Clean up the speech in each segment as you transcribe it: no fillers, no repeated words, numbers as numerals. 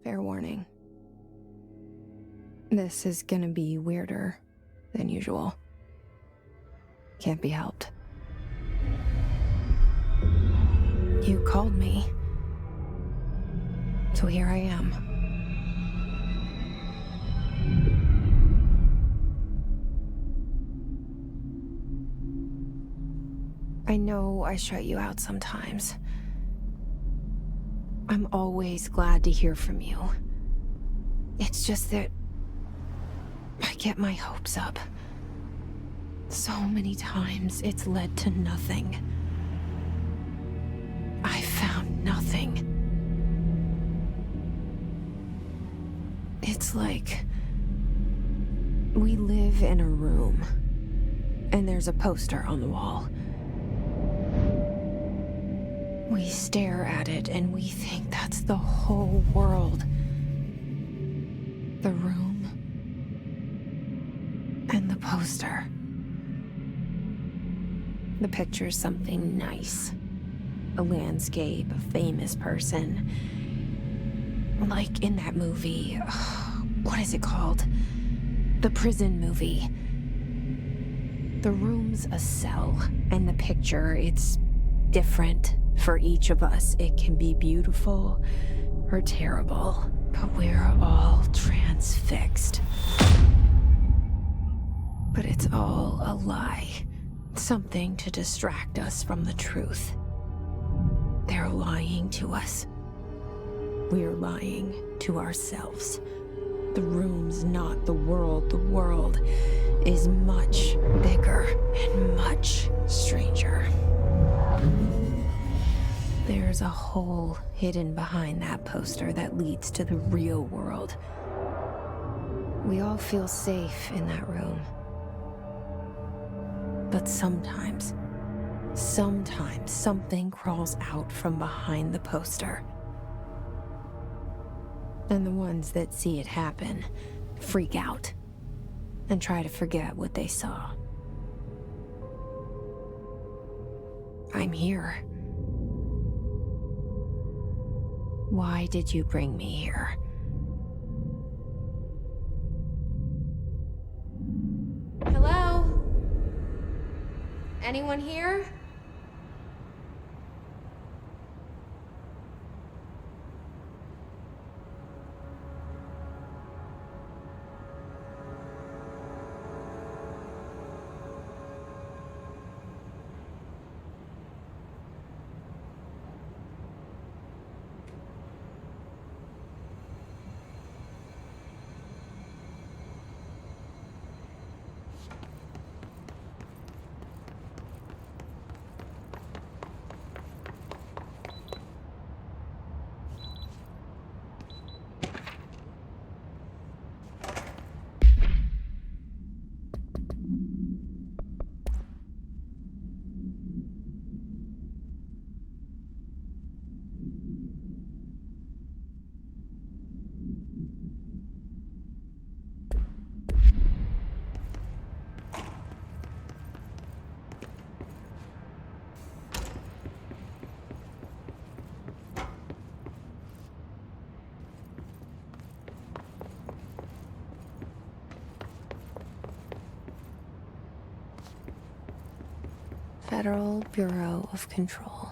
Fair warning. This is gonna be weirder than usual. Can't be helped. You called me. So here I am. I know I shut you out sometimes. I'm always glad to hear from you. It's just that I get my hopes up. So many times it's led to nothing. I found nothing. It's like we live in a room, and there's a poster on the wall. We stare at it and we think that's the whole world. The room and the poster. The picture's something nice. A landscape, a famous person. Like in that movie, what is it called? The prison movie. The room's a cell, and the picture, it's different for each of us. It can be beautiful or terrible, but we're all transfixed. But it's all a lie. Something to distract us from the truth. They're lying to us. We're lying to ourselves. The room's not the world. The world is much bigger and much stranger. There's a hole hidden behind that poster that leads to the real world. We all feel safe in that room. But sometimes something crawls out from behind the poster. And the ones that see it happen freak out and try to forget what they saw. I'm here. Why did you bring me here? Hello? Anyone here? Federal Bureau of Control.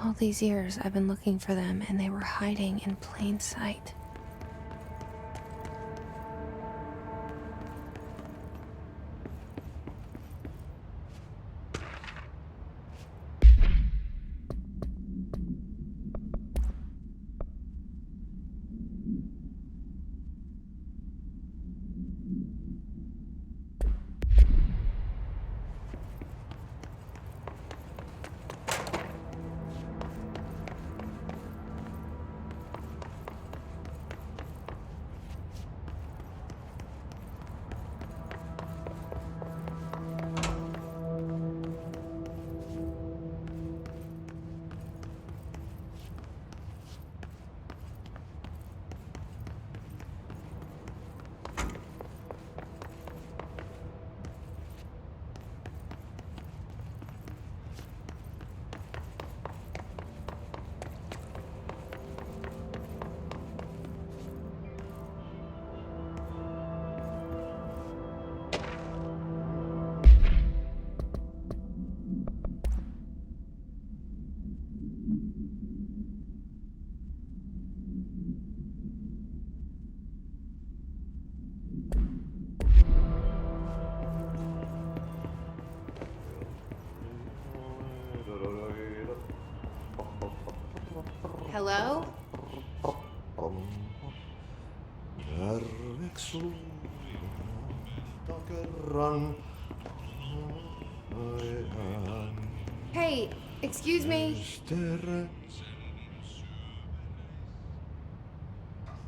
All these years I've been looking for them, and they were hiding in plain sight. Hello? Hey, excuse me.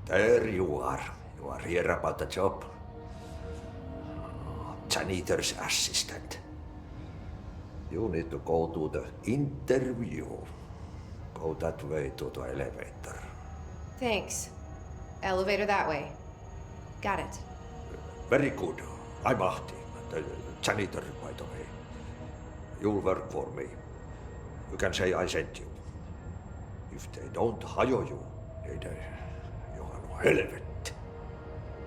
There you are. You are here about the job. Janitor's assistant. You need to go to the interview. Go that way to the elevator. Thanks. Elevator that way. Got it. Very good. I'm Ahti, the janitor, by the way. You'll work for me. You can say I sent you. If they don't hire you, you are no helvet.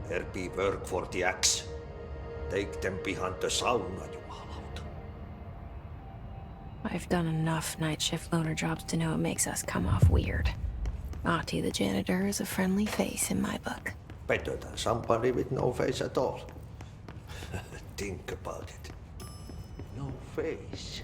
There be work for the axe. Take them behind the sauna, jumalauta. I've done enough night shift loner jobs to know it makes us come off weird. Ahti the janitor is a friendly face in my book. Better than somebody with no face at all. Think about it. No face.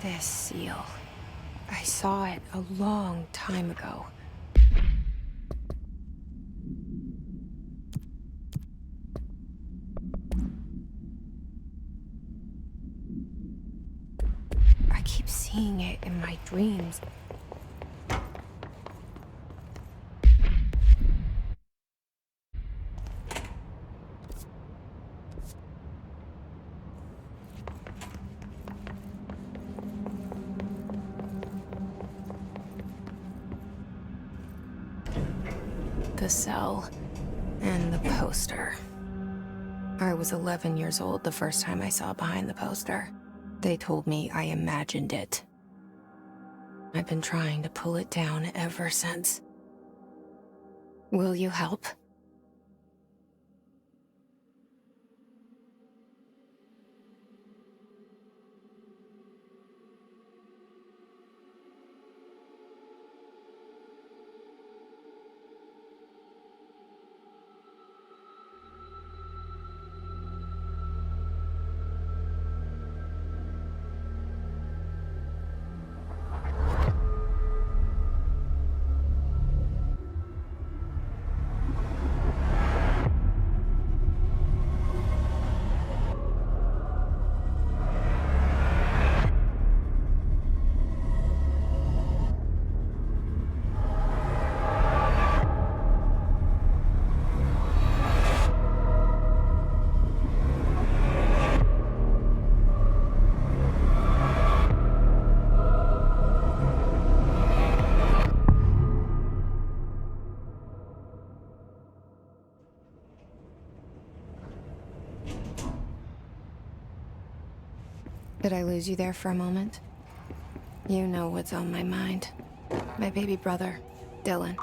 This seal. I saw it a long time ago. I keep seeing it in my dreams. The cell and the poster. I was 11 years old the first time I saw behind the poster. They told me I imagined it. I've been trying to pull it down ever since. Will you help? Did I lose you there for a moment? You know what's on my mind. My baby brother, Dylan.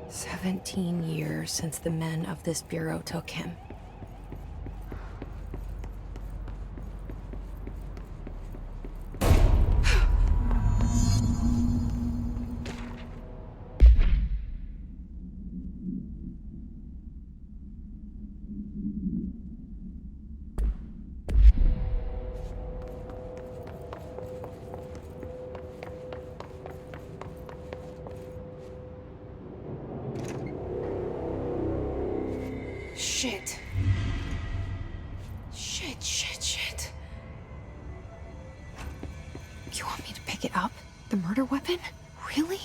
17 years since the men of this bureau took him. Shit. Shit. You want me to pick it up? The murder weapon? Really?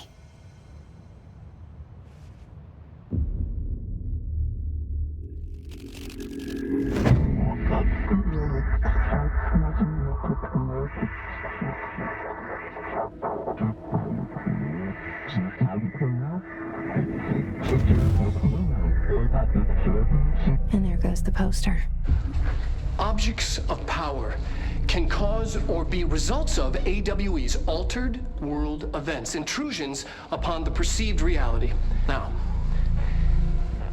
And there goes the poster. Objects of power can cause or be results of AWE's altered world events, intrusions upon the perceived reality. Now,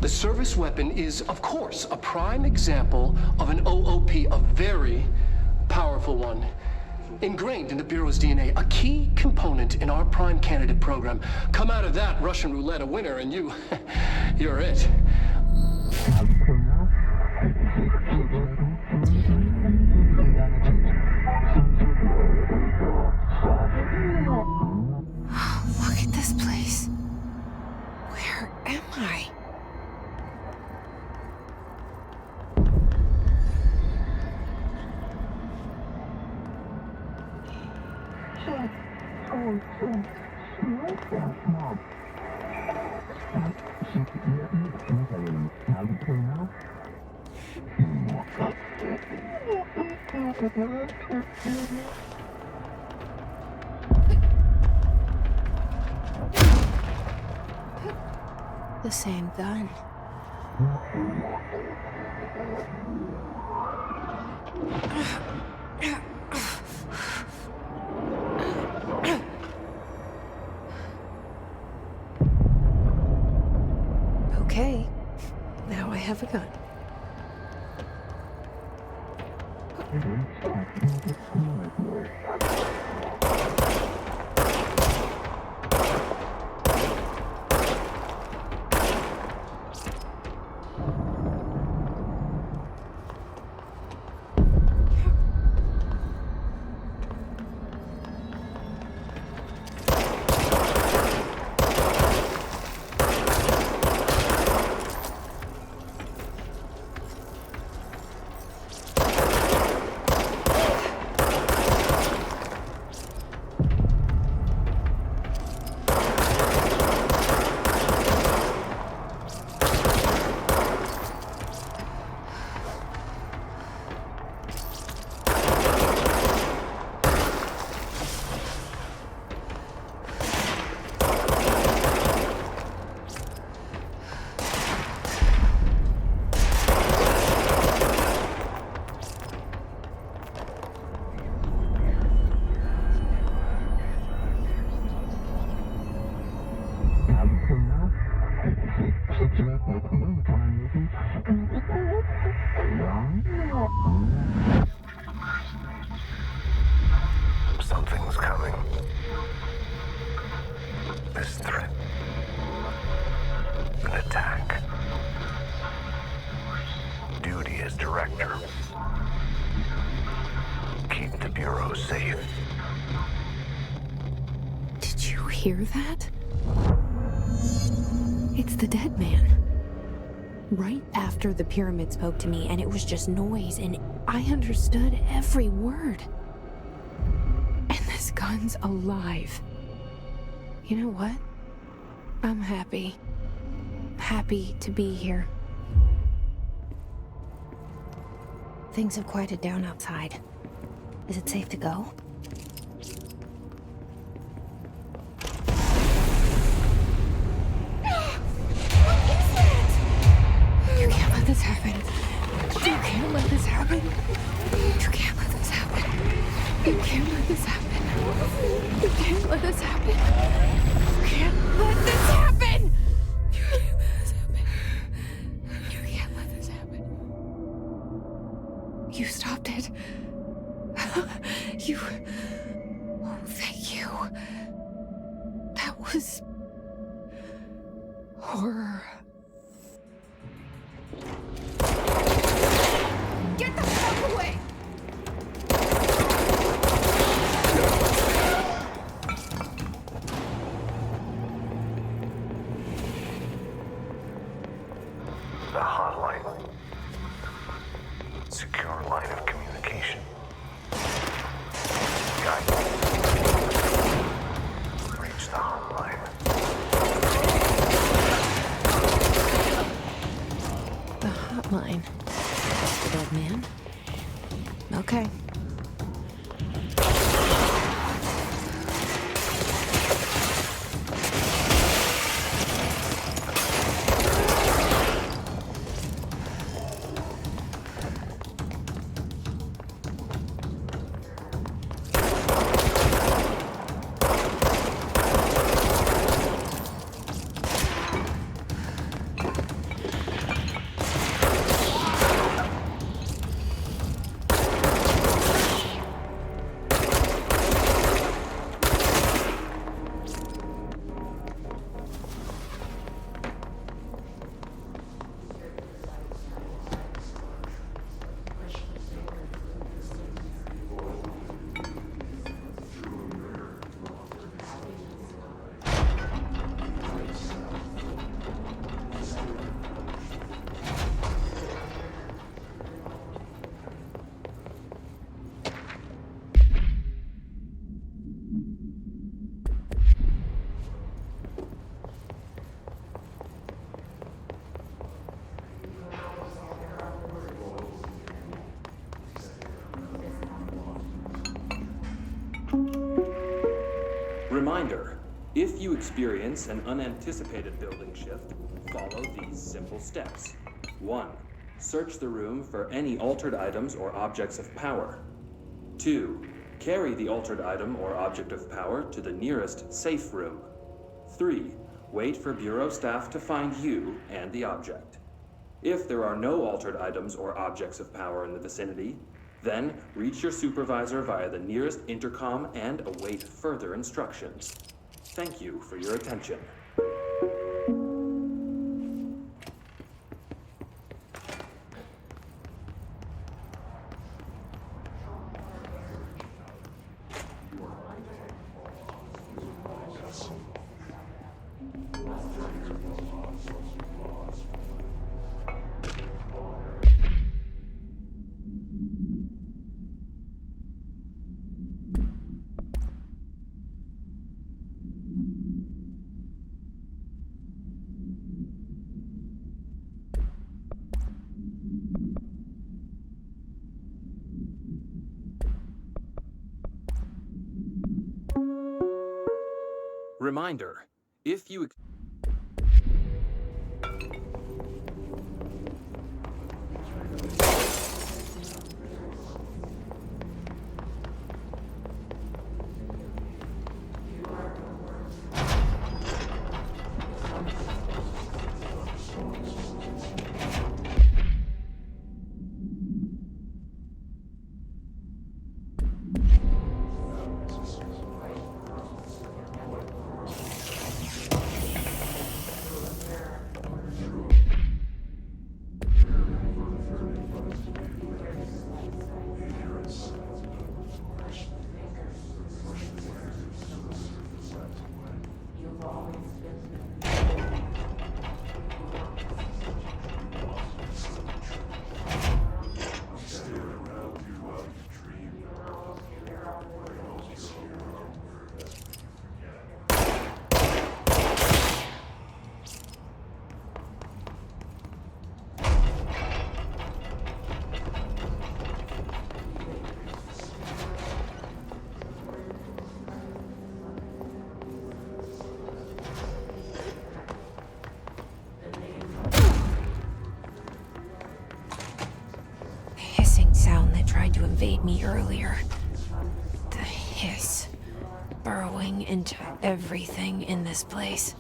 the service weapon is, of course, a prime example of an OOP, a very powerful one. ingrained in the Bureau's DNA, a key component in our prime candidate program. Come out of that Russian roulette a winner, and you're it. Look at this place. Where am I? The same gun. Okay, now I have a gun. Something's coming. This threat. An attack. Duty as director. Keep the Bureau safe. Did you hear that? It's the dead man. Right after the pyramid spoke to me, and it was just noise, and I understood every word. And this gun's alive. You know what? I'm happy. Happy to be here. Things have quieted down outside. Is it safe to go? You can't let this happen. You can't let this happen. You can't let this happen. You can't let this happen. You can't let this happen. You can't let this happen. You can't let this happen. You can't let this happen. You stopped it. You... Oh, thank you. That was... horror. Get the fuck away! The hotline. Secure line of communication. Guidance. Reach the hotline. Reminder, if you experience an unanticipated building shift, follow these simple steps. 1. Search the room for any altered items or objects of power. 2. Carry the altered item or object of power to the nearest safe room. 3. Wait for Bureau staff to find you and the object. If there are no altered items or objects of power in the vicinity, then reach your supervisor via the nearest intercom and await further instructions. Thank you for your attention. Reminder, if you tried to invade me earlier. The hiss, burrowing into everything in this place.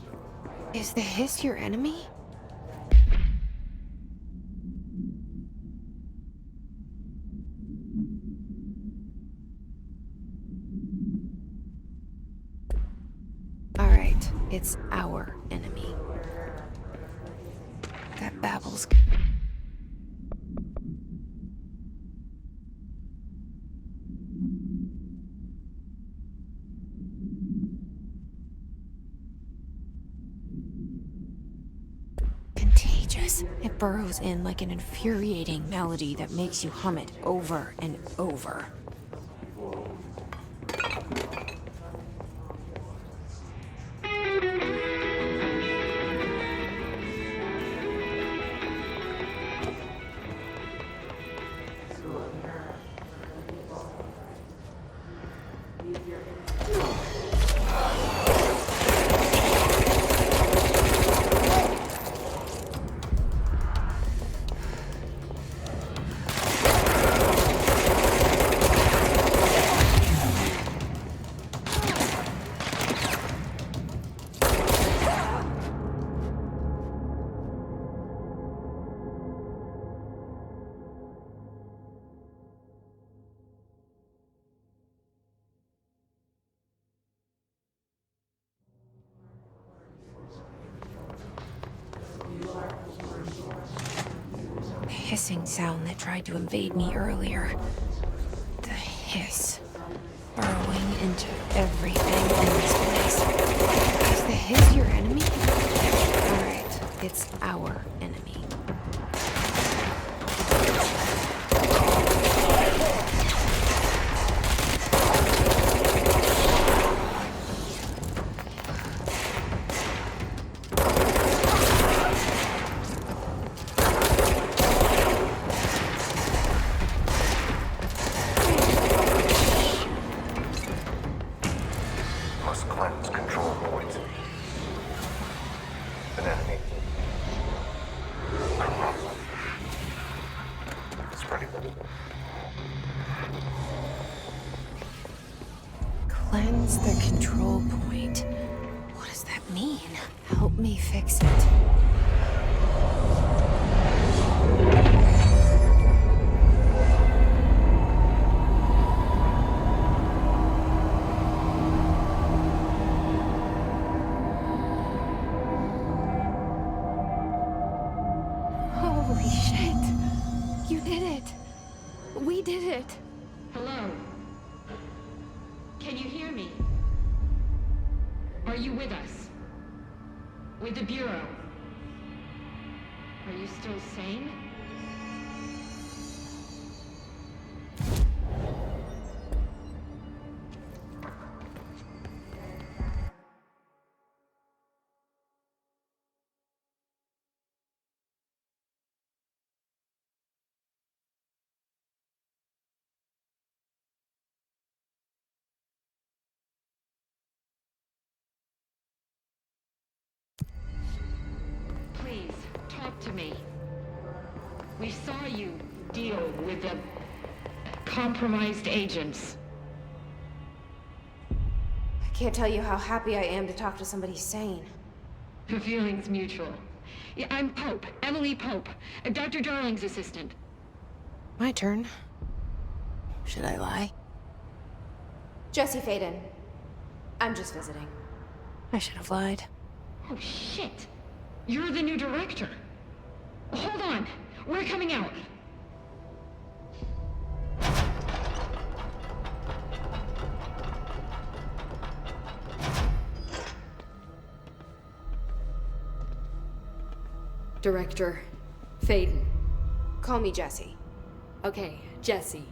Is the hiss your enemy? All right, it's our enemy. That babbles. It burrows in like an infuriating melody that makes you hum it over and over. Hissing sound that tried to invade me earlier. The hiss, burrowing into everything in this place. Is the hiss your enemy? Alright, it's our enemy. must cleanse control points. An enemy. Spreading. Cleanse the control point. What does that mean? Help me fix it. Holy shit. You did it. We did it. Hello? Can you hear me? Are you with us? With the Bureau? Are you still sane? Please, talk to me. We saw you deal with the compromised agents. I can't tell you how happy I am to talk to somebody sane. The feeling's mutual. Yeah, I'm Pope, Emily Pope, Dr. Darling's assistant. My turn. Should I lie? Jesse Faden. I'm just visiting. I should have lied. Oh, shit. You're the new director. Hold on. We're coming out. Director Faden. Call me Jesse. Okay, Jesse.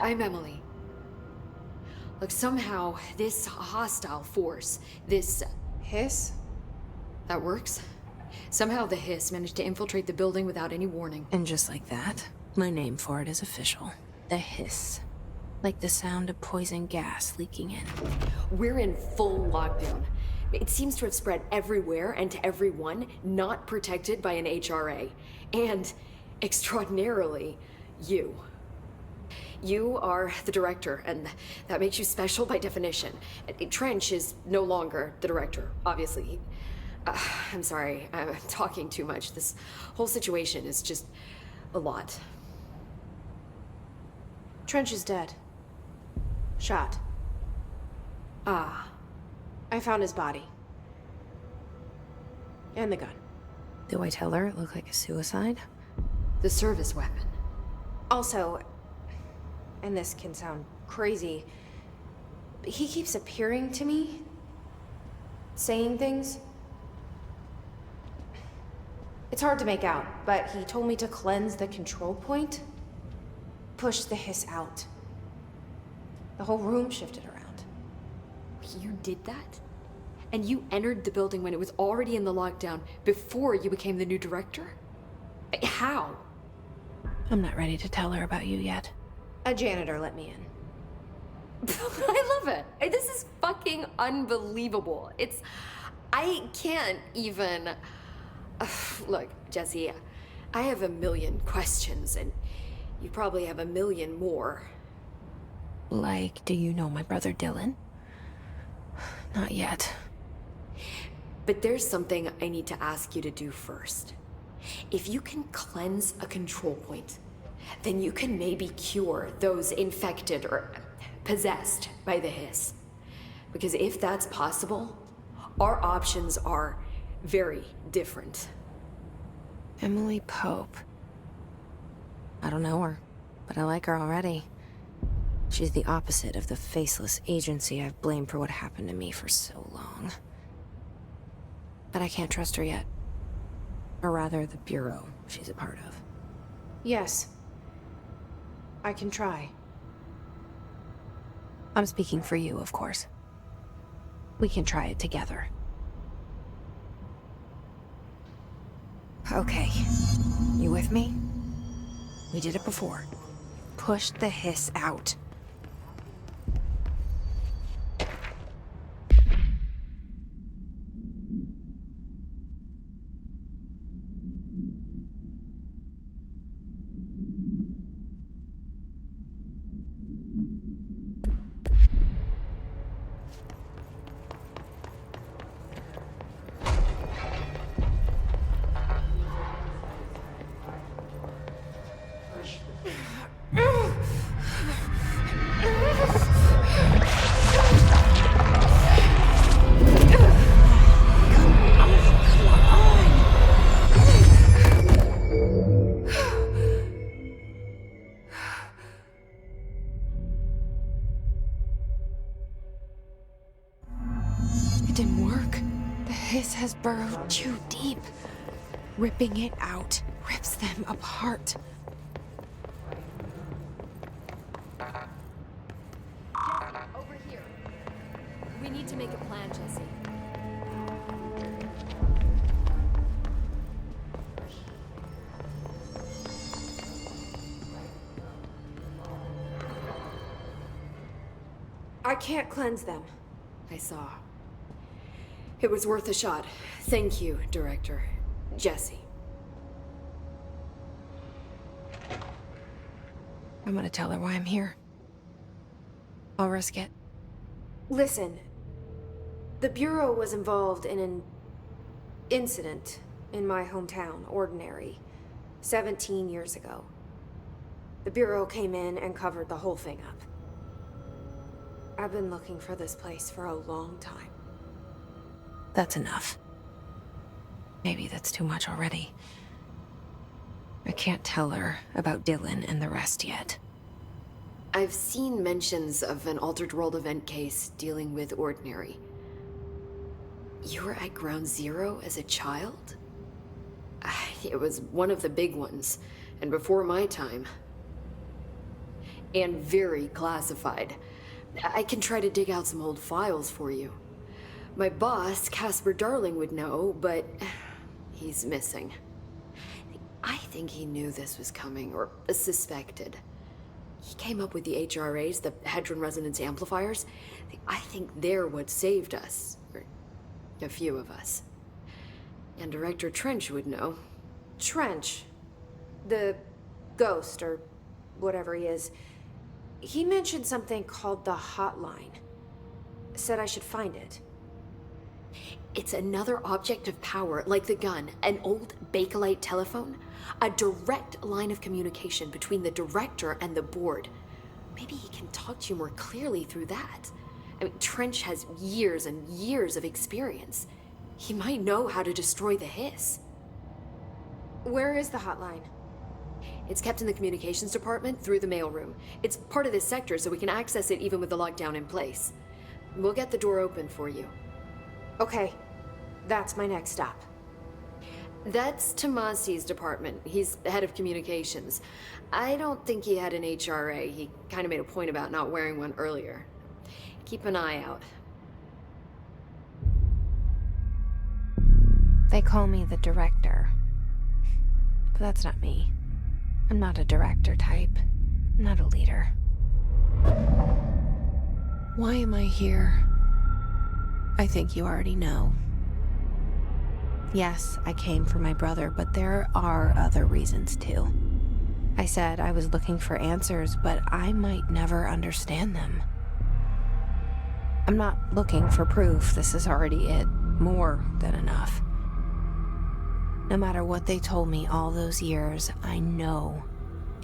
I'm Emily. Look, somehow this hostile force, this... Hiss? That works? Somehow the hiss managed to infiltrate the building without any warning. And just like that, my name for it is official. The hiss. Like the sound of poison gas leaking in. We're in full lockdown. It seems to have spread everywhere and to everyone not protected by an HRA. And, extraordinarily, you. You are the director, and that makes you special by definition. Trench is no longer the director, obviously. I'm sorry, I'm talking too much. This whole situation is just a lot. Trench is dead. Shot. Ah. I found his body. And the gun. Do I tell her it looked like a suicide? The service weapon. Also, and this can sound crazy, but he keeps appearing to me, saying things. It's hard to make out, but he told me to cleanse the control point, push the hiss out. The whole room shifted around. You did that? And you entered the building when it was already in the lockdown before you became the new director? How? I'm not ready to tell her about you yet. A janitor let me in. I love it. This is fucking unbelievable. I can't even... Look, Jesse, I have a million questions, and you probably have a million more. Like, do you know my brother Dylan? Not yet. But there's something I need to ask you to do first. If you can cleanse a control point, then you can maybe cure those infected or possessed by the hiss. Because if that's possible, our options are very different. Emily Pope. I don't know her, but I like her already. She's the opposite of the faceless agency I've blamed for what happened to me for so long. But I can't trust her yet. Or rather, the Bureau she's a part of. Yes. I can try. I'm speaking for you, of course. We can try it together. Okay. You with me? We did it before. Push the hiss out. didn't work. The hiss has burrowed too deep. Ripping it out rips them apart. Over here. We need to make a plan, Jesse. I can't cleanse them. I saw. It was worth a shot. Thank you, Director. Jesse. I'm gonna tell her why I'm here. I'll risk it. Listen, the Bureau was involved in an incident in my hometown, Ordinary, 17 years ago. The Bureau came in and covered the whole thing up. I've been looking for this place for a long time. That's enough. Maybe that's too much already. I can't tell her about Dylan and the rest yet. I've seen mentions of an Altered World event case dealing with Ordinary. You were at Ground Zero as a child? It was one of the big ones, and before my time. And very classified. I can try to dig out some old files for you. My boss, Casper Darling, would know, but he's missing. I think he knew this was coming, or suspected. He came up with the HRAs, the Hadron Resonance Amplifiers. I think they're what saved us. Or a few of us. And Director Trench would know. Trench, the ghost, or whatever he is, he mentioned something called the Hotline. Said I should find it. It's another object of power, like the gun, an old Bakelite telephone. A direct line of communication between the director and the board. Maybe he can talk to you more clearly through that. I mean, Trench has years and years of experience. He might know how to destroy the hiss. Where is the hotline? It's kept in the communications department through the mailroom. It's part of this sector, so we can access it even with the lockdown in place. We'll get the door open for you. Okay, that's my next stop. That's Tomasi's department. He's the head of communications. I don't think he had an HRA. He kind of made a point about not wearing one earlier. Keep an eye out. They call me the director. But that's not me. I'm not a director type. I'm not a leader. Why am I here? I think you already know. Yes, I came for my brother, but there are other reasons too. I said I was looking for answers, but I might never understand them. I'm not looking for proof. This is already it. More than enough. No matter what they told me all those years, I know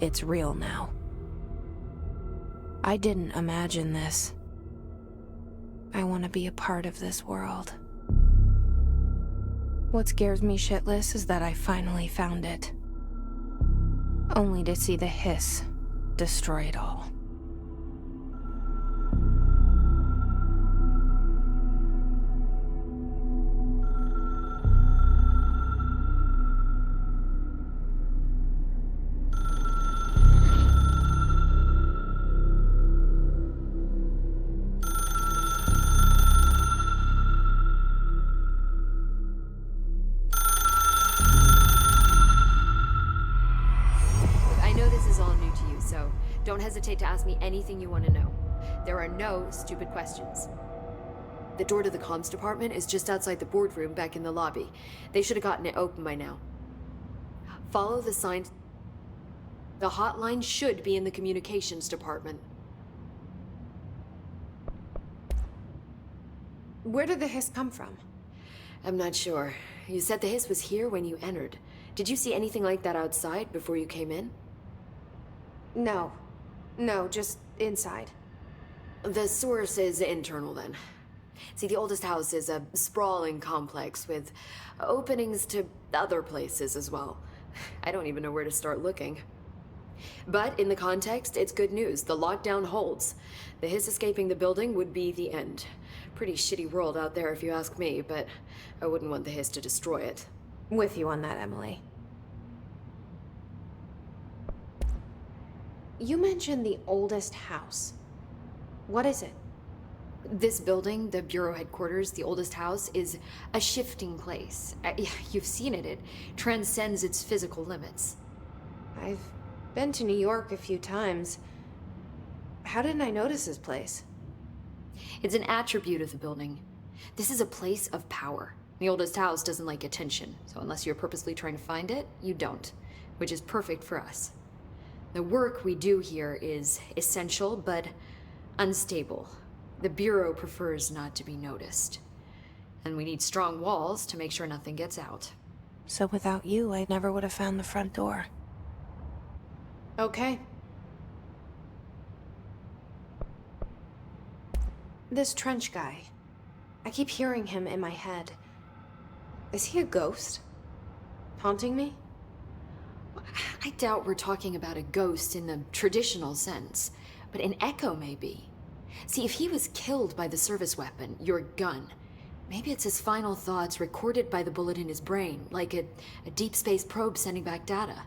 it's real now. I didn't imagine this. I want to be a part of this world. What scares me shitless is that I finally found it. Only to see the hiss destroy it all. Don't hesitate to ask me anything you want to know. There are no stupid questions. The door to the comms department is just outside the boardroom back in the lobby. They should have gotten it open by now. Follow the signs. The hotline should be in the communications department. Where did the hiss come from? I'm not sure. You said the hiss was here when you entered. Did you see anything like that outside before you came in? No, just inside. The source is internal then. See, the oldest house is a sprawling complex with openings to other places as well. I don't even know where to start looking. But in the context, it's good news. The lockdown holds. The hiss escaping the building would be the end. Pretty shitty world out there if you ask me, but I wouldn't want the Hiss to destroy it. With you on that, Emily. You mentioned the oldest house. What is it? This building, the Bureau headquarters, the oldest house, is a shifting place. You've seen it. It transcends its physical limits. I've been to New York a few times. How didn't I notice this place? It's an attribute of the building. This is a place of power. The oldest house doesn't like attention, so unless you're purposely trying to find it, you don't, which is perfect for us. The work we do here is essential, but unstable. The Bureau prefers not to be noticed. And we need strong walls to make sure nothing gets out. So without you, I never would have found the front door. Okay. This Trench guy. I keep hearing him in my head. Is he a ghost? Haunting me? I doubt we're talking about a ghost in the traditional sense, but an echo maybe. See, if he was killed by the service weapon, your gun, maybe it's his final thoughts recorded by the bullet in his brain, like a deep space probe sending back data.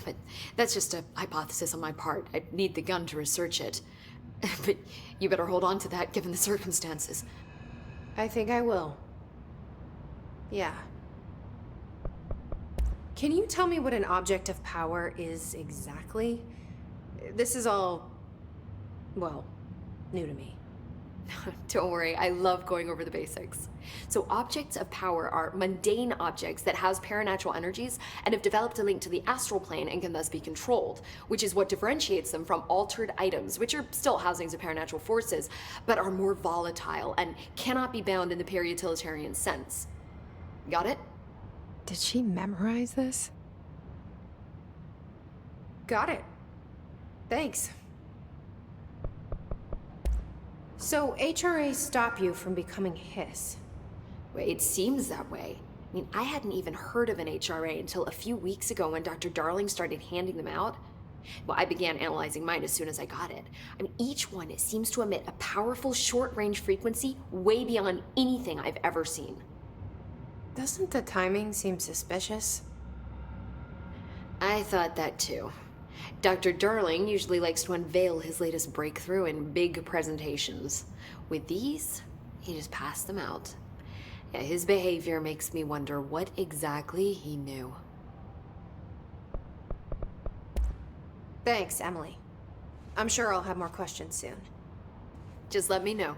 But that's just a hypothesis on my part. I'd need the gun to research it. But you better hold on to that given the circumstances. I think I will. Yeah. Can you tell me what an object of power is exactly? This is all, well, new to me. Don't worry, I love going over the basics. So objects of power are mundane objects that house paranatural energies and have developed a link to the astral plane and can thus be controlled, which is what differentiates them from altered items, which are still housings of paranatural forces, but are more volatile and cannot be bound in the peri-utilitarian sense. Got it? Did she memorize this? Got it. Thanks. So HRA stop you from becoming Hiss? Well, it seems that way. I mean, I hadn't even heard of an HRA until a few weeks ago when Dr. Darling started handing them out. Well, I began analyzing mine as soon as I got it. I mean, each one seems to emit a powerful short-range frequency way beyond anything I've ever seen. Doesn't the timing seem suspicious? I thought that too. Dr. Darling usually likes to unveil his latest breakthrough in big presentations. With these, he just passed them out. Yeah, his behavior makes me wonder what exactly he knew. Thanks, Emily. I'm sure I'll have more questions soon. Just let me know.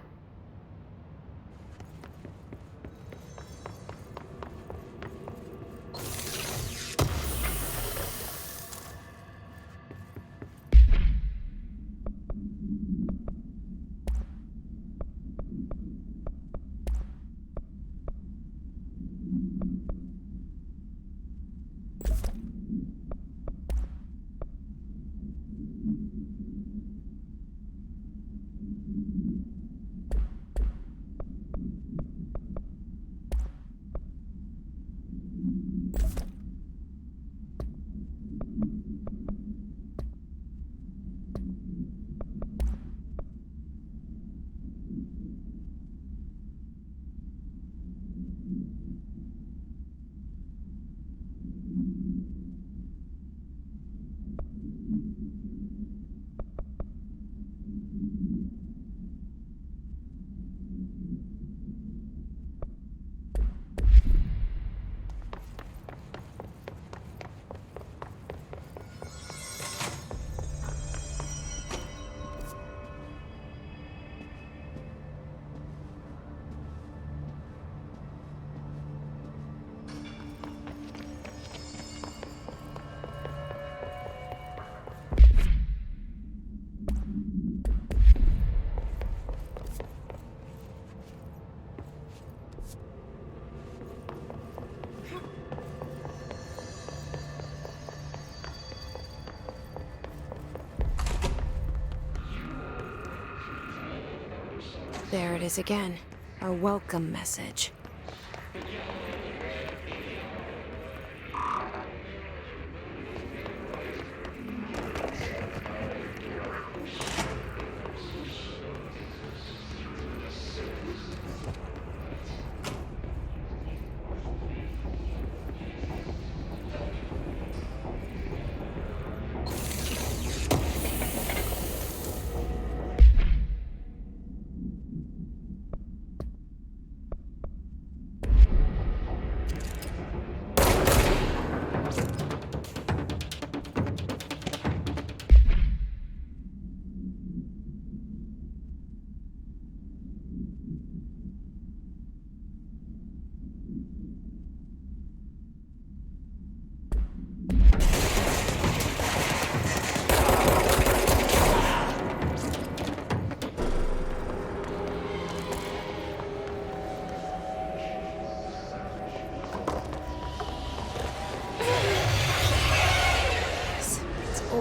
There it is again. A welcome message.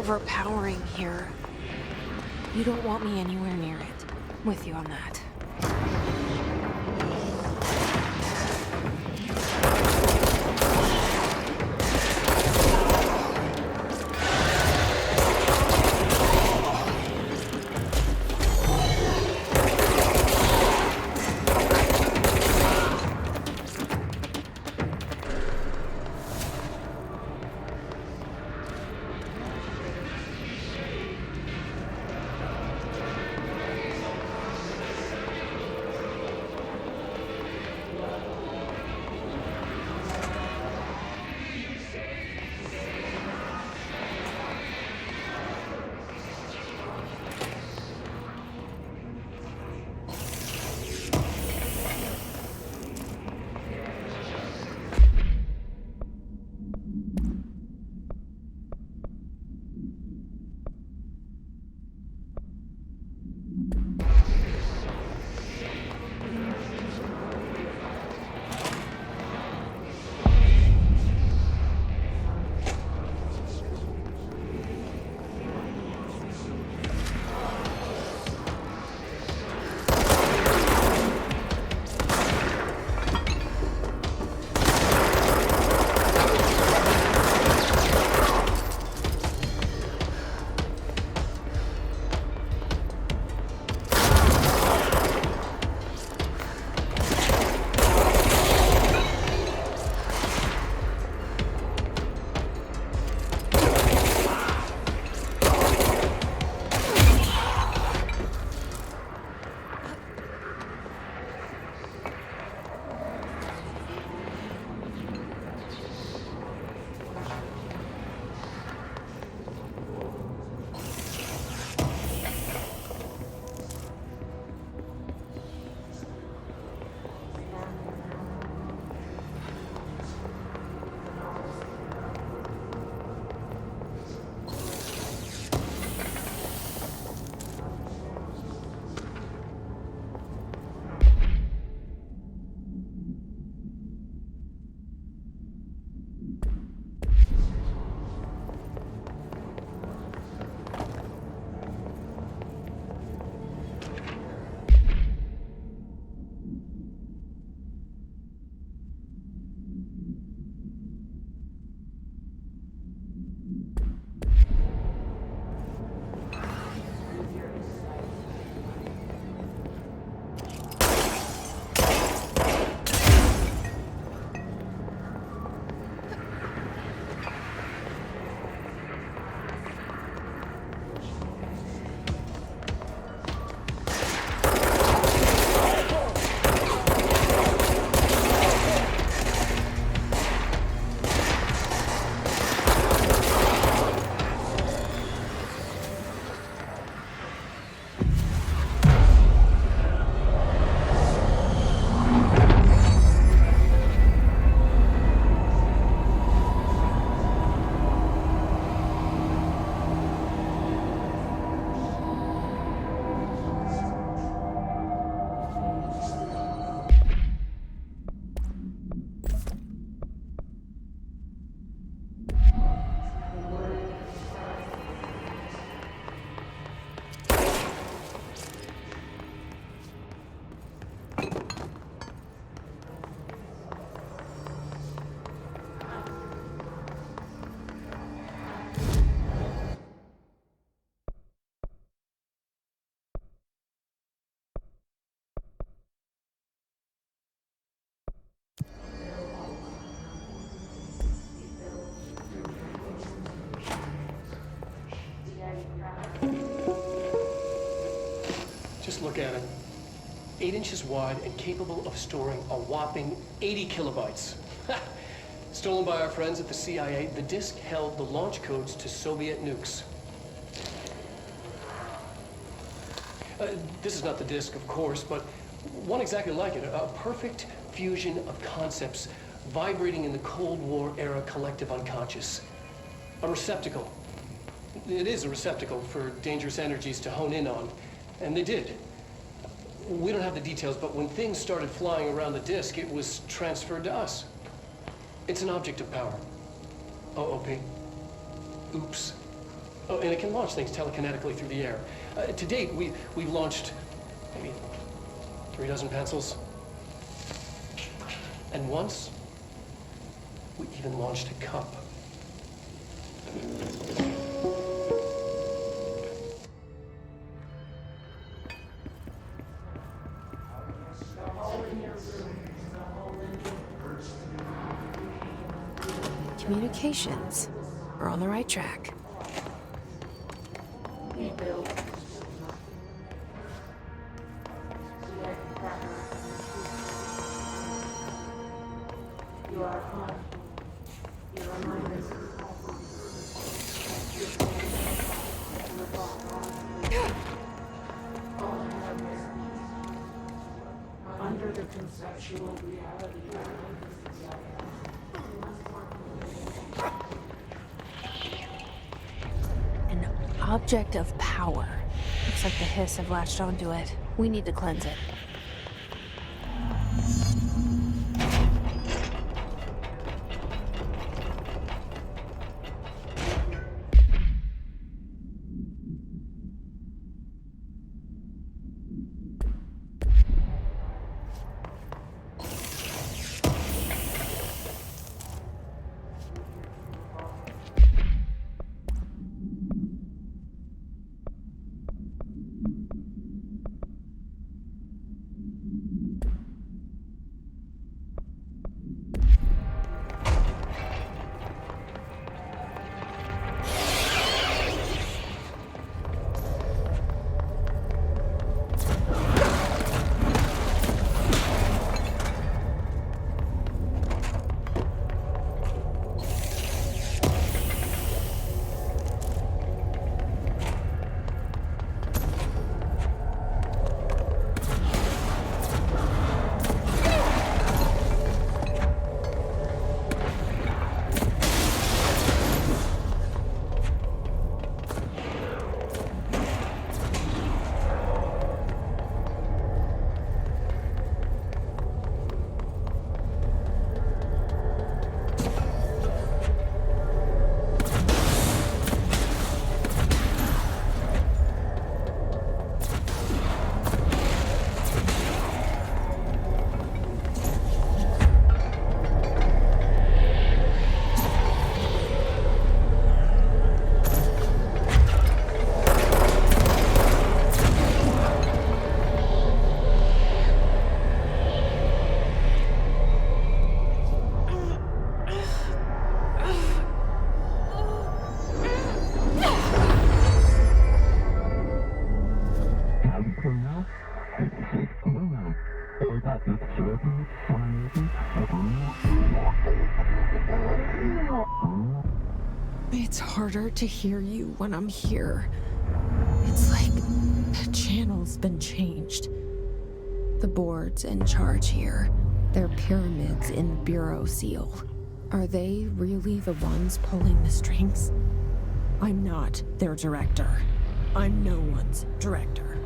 overpowering here. You don't want me anywhere near it. With you on that. Just look at it. 8 inches wide and capable of storing a whopping 80 kilobytes. Stolen by our friends at the CIA, the disk held the launch codes to Soviet nukes. This is not the disk, of course, but one exactly like it. A perfect fusion of concepts vibrating in the Cold War era collective unconscious. A receptacle. It is a receptacle for dangerous energies to hone in on. And they did. We don't have the details, but when things started flying around the disk, it was transferred to us. It's an object of power. OOP. Oops. Oh, and it can launch things telekinetically through the air. To date, we've launched maybe 3 dozen pencils. And once, we even launched a cup. Communications. We're on the right track. An object of power. Looks like the hiss have latched onto it. We need to cleanse it. It's harder to hear you when I'm here. It's like the channel's been changed. The board's in charge here. They're pyramids in Bureau seal. Are they really the ones pulling the strings? I'm not their director. I'm no one's director.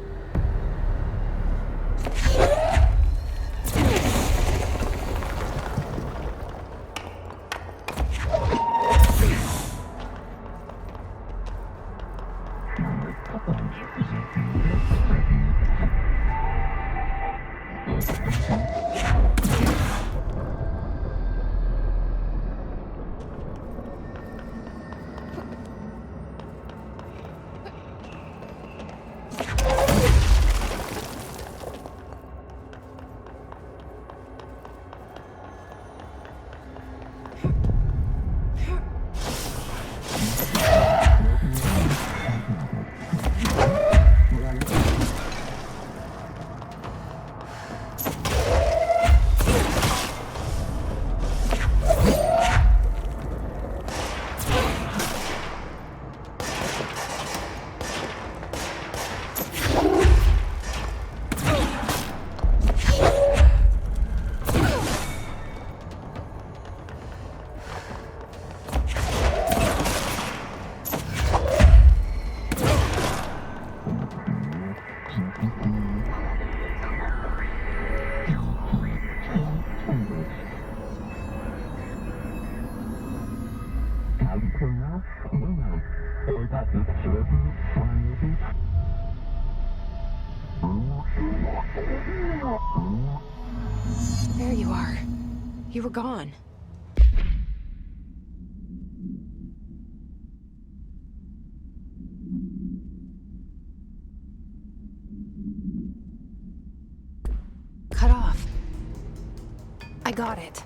There you are. You were gone. Cut off. I got it.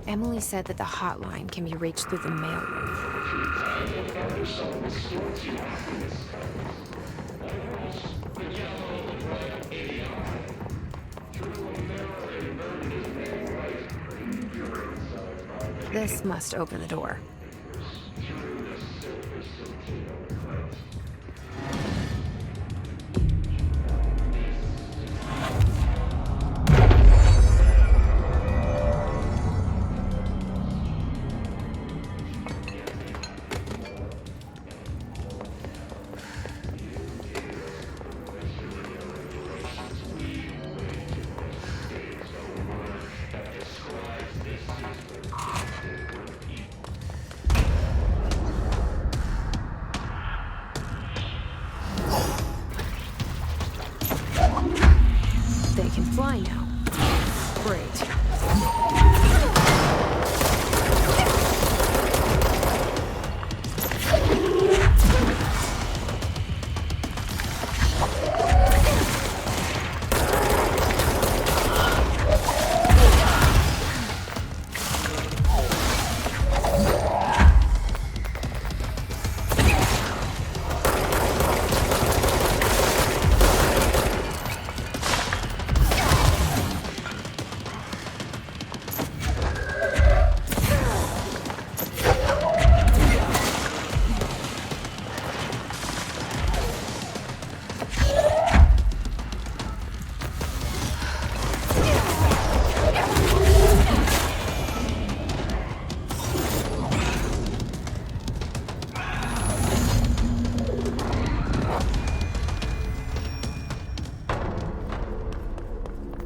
Emily said that the hotline can be reached through the mailroom. This must open the door. They can fly now. Great.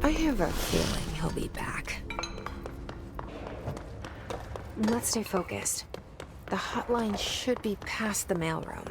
I have a feeling he'll be back. Let's stay focused. The hotline should be past the mailroom.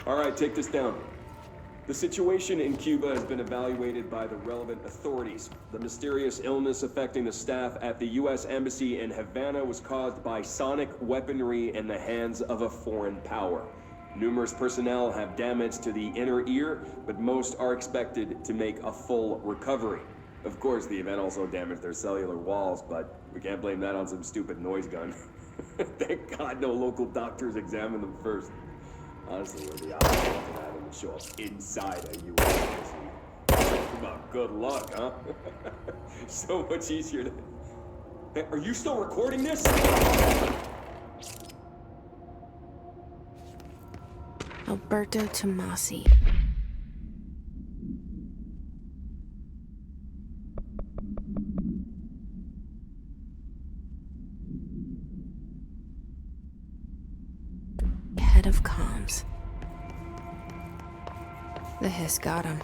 All right, take this down. The situation in Cuba has been evaluated by the relevant authorities. The mysterious illness affecting the staff at the U.S. Embassy in Havana was caused by sonic weaponry in the hands of a foreign power. Numerous personnel have damage to the inner ear, but most are expected to make a full recovery. Of course, the event also damaged their cellular walls, but we can't blame that on some stupid noise gun. Thank God no local doctors examined them first. Honestly, where the odds of having them show up inside a U.S. embassy? Come on, good luck, huh? So much easier to... Hey, are you still recording this? Alberto Tomasi. Head of comms. The hiss got him.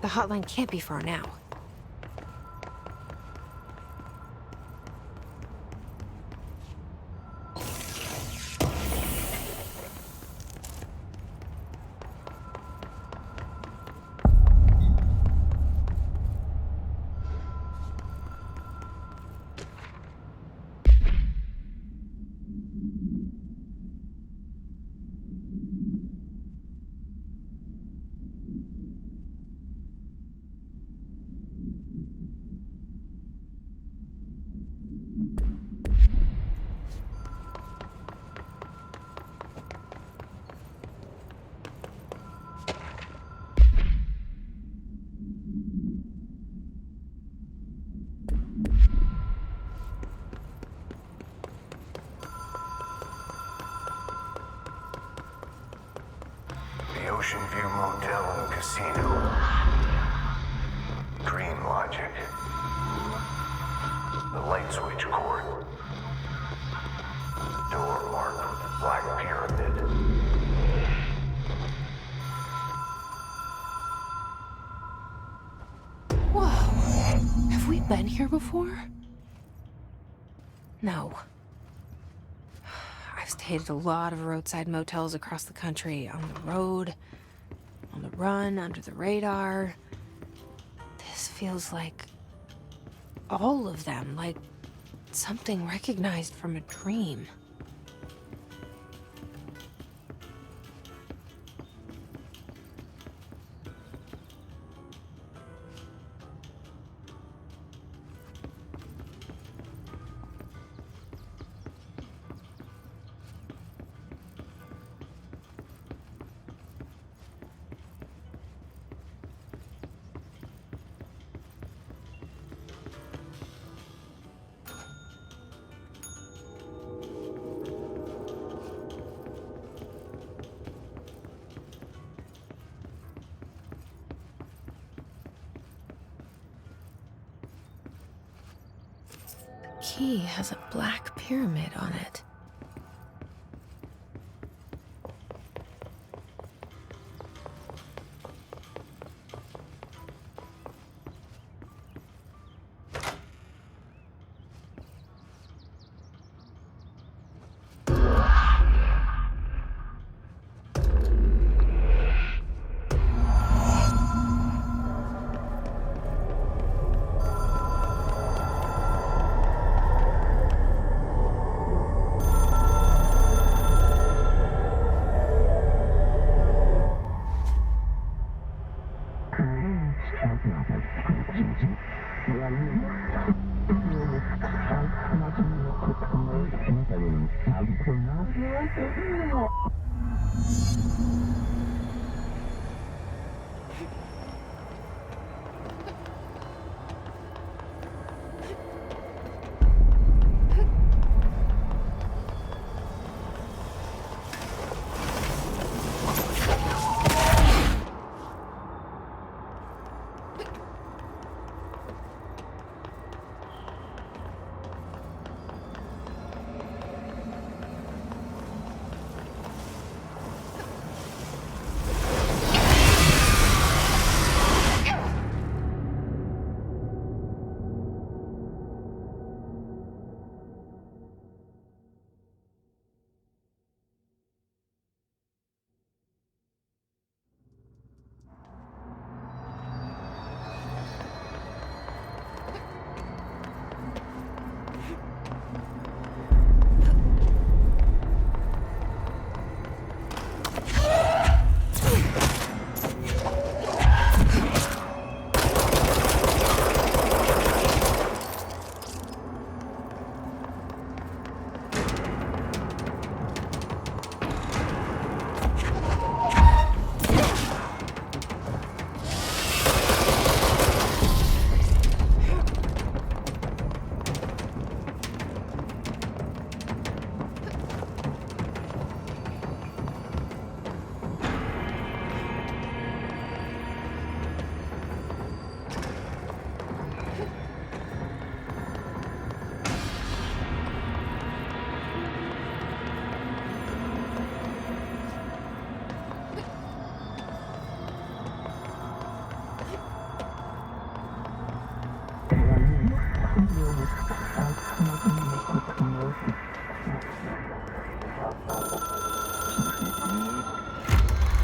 The hotline can't be far now. The Ocean View Motel and Casino. Dream Logic. The light switch cord. Door marked with the Black Pyramid. Whoa. Have we been here before? No. I've stayed at a lot of roadside motels across the country, on the road, on the run, under the radar. This feels like all of them, like something recognized from a dream. Key has a black pyramid on it.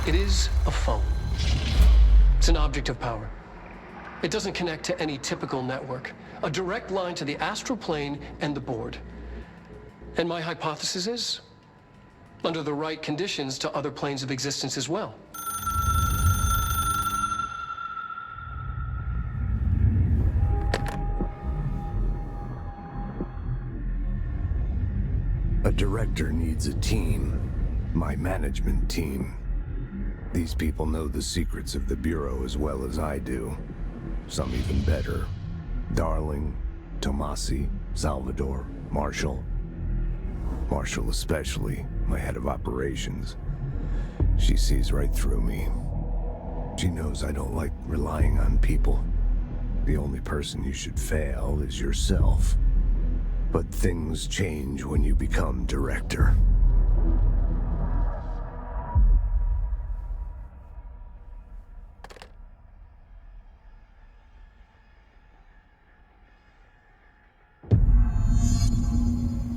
It is a phone. It's an object of power. It doesn't connect to any typical network. A direct line to the astral plane and the board. And my hypothesis is, under the right conditions, to other planes of existence as well. A director needs a team. My management team. These people know the secrets of the Bureau as well as I do. Some even better. Darling, Tomasi, Salvador, Marshall. Marshall especially, my head of operations. She sees right through me. She knows I don't like relying on people. The only person you should fail is yourself. But things change when you become director.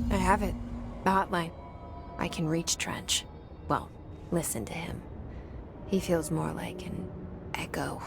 I have it. The hotline. I can reach Trench. Well, listen to him. He feels more like an echo.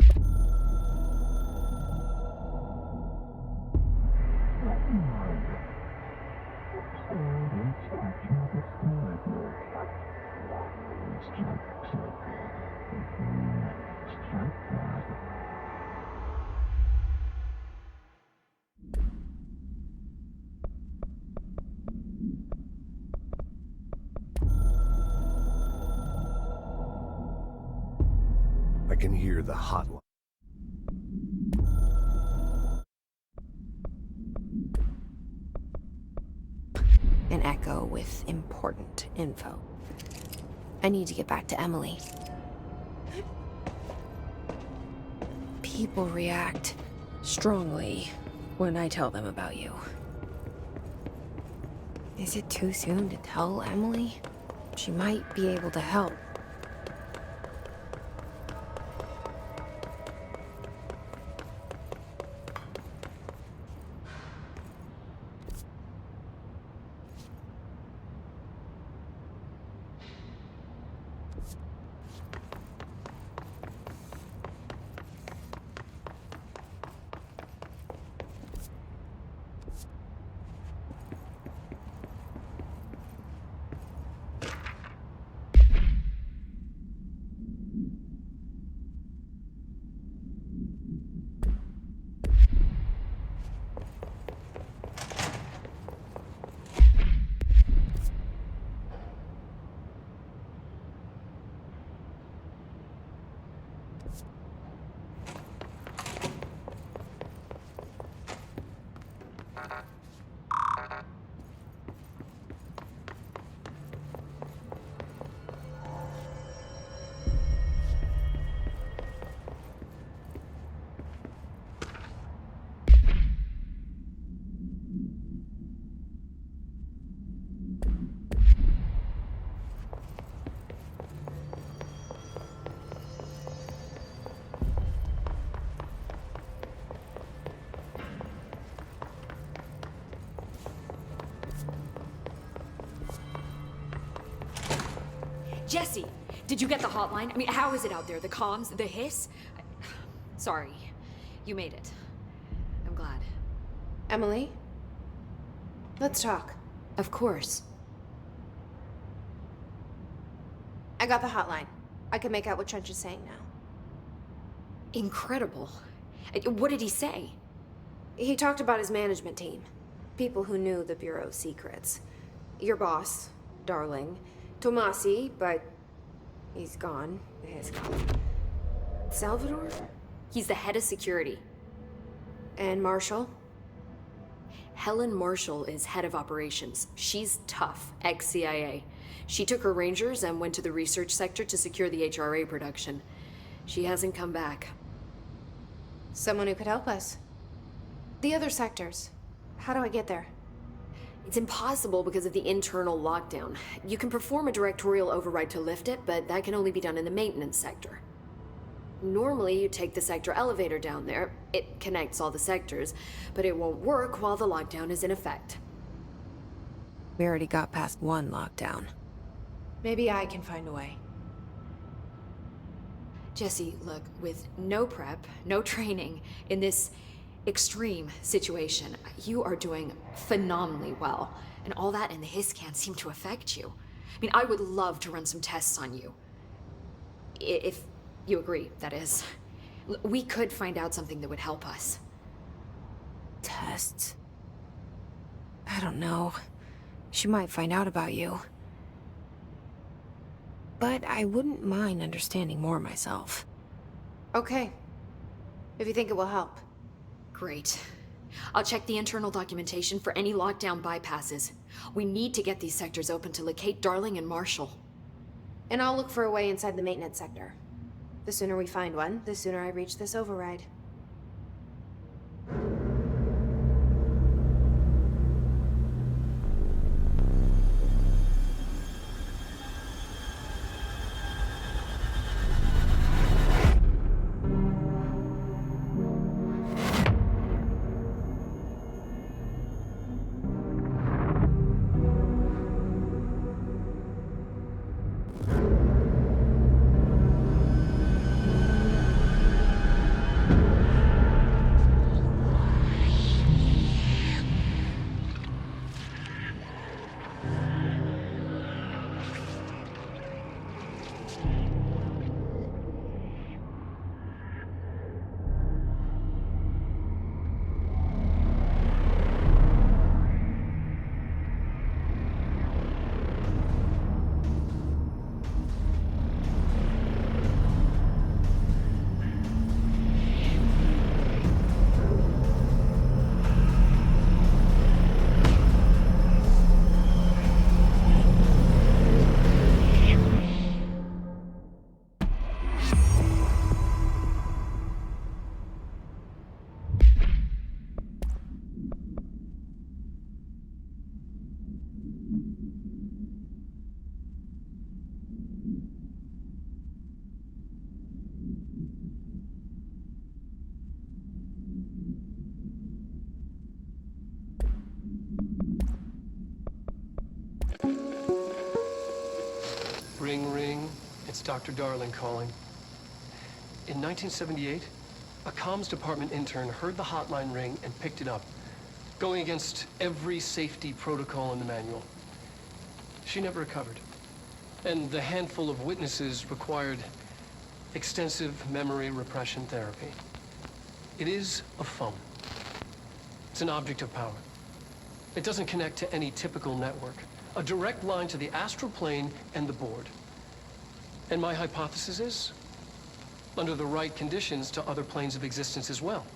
I can hear the hotline. An echo with important info. I need to get back to Emily. People react strongly when I tell them about you. Is it too soon to tell Emily? She might be able to help. Jesse, did you get the hotline? I mean, how is it out there? The comms, the hiss? Sorry, you made it. I'm glad. Emily? Let's talk. Of course. I got the hotline. I can make out what Trench is saying now. Incredible. What did he say? He talked about his management team. People who knew the Bureau's secrets. Your boss, Darling. Tomasi, but he's gone. He's gone. Salvador? He's the head of security. And Marshall? Helen Marshall is head of operations. She's tough, ex-CIA. She took her Rangers and went to the research sector to secure the HRA production. She hasn't come back. Someone who could help us. The other sectors. How do I get there? It's impossible because of the internal lockdown. You can perform a directorial override to lift it, but that can only be done in the maintenance sector. Normally, you take the sector elevator down there. It connects all the sectors, but it won't work while the lockdown is in effect. We already got past one lockdown. Maybe I can find a way. Jesse, look, with no prep, no training, in this extreme situation, you are doing phenomenally well. And all that and the hiss can't seem to affect you. I mean, I would love to run some tests on you. If you agree, that is. We could find out something that would help us. Tests? I don't know. She might find out about you. But I wouldn't mind understanding more myself. Okay. If you think it will help. Great. I'll check the internal documentation for any lockdown bypasses. We need to get these sectors open to locate Darling and Marshall. And I'll look for a way inside the maintenance sector. The sooner we find one, the sooner I reach this override. Ring, ring. It's Dr. Darling calling. In 1978, a comms department intern heard the hotline ring and picked it up, going against every safety protocol in the manual. She never recovered. And the handful of witnesses required extensive memory repression therapy. It is a phone. It's an object of power. It doesn't connect to any typical network. A direct line to the astral plane and the board. And my hypothesis is, under the right conditions, to other planes of existence as well.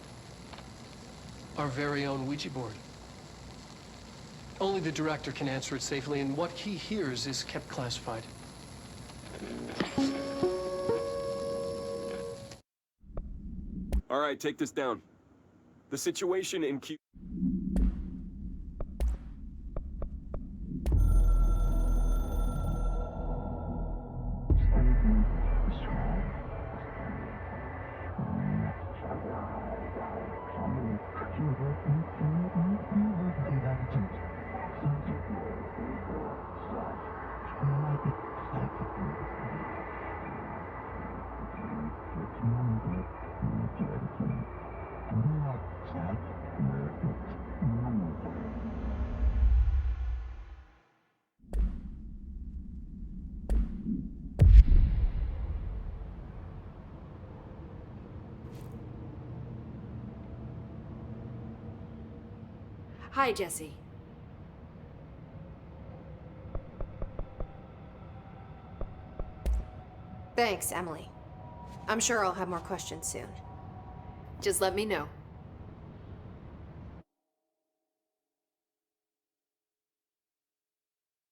Our very own Ouija board. Only the director can answer it safely, and what he hears is kept classified. All right, take this down. The situation in Q... Hi, Jesse. Thanks, Emily. I'm sure I'll have more questions soon. Just let me know.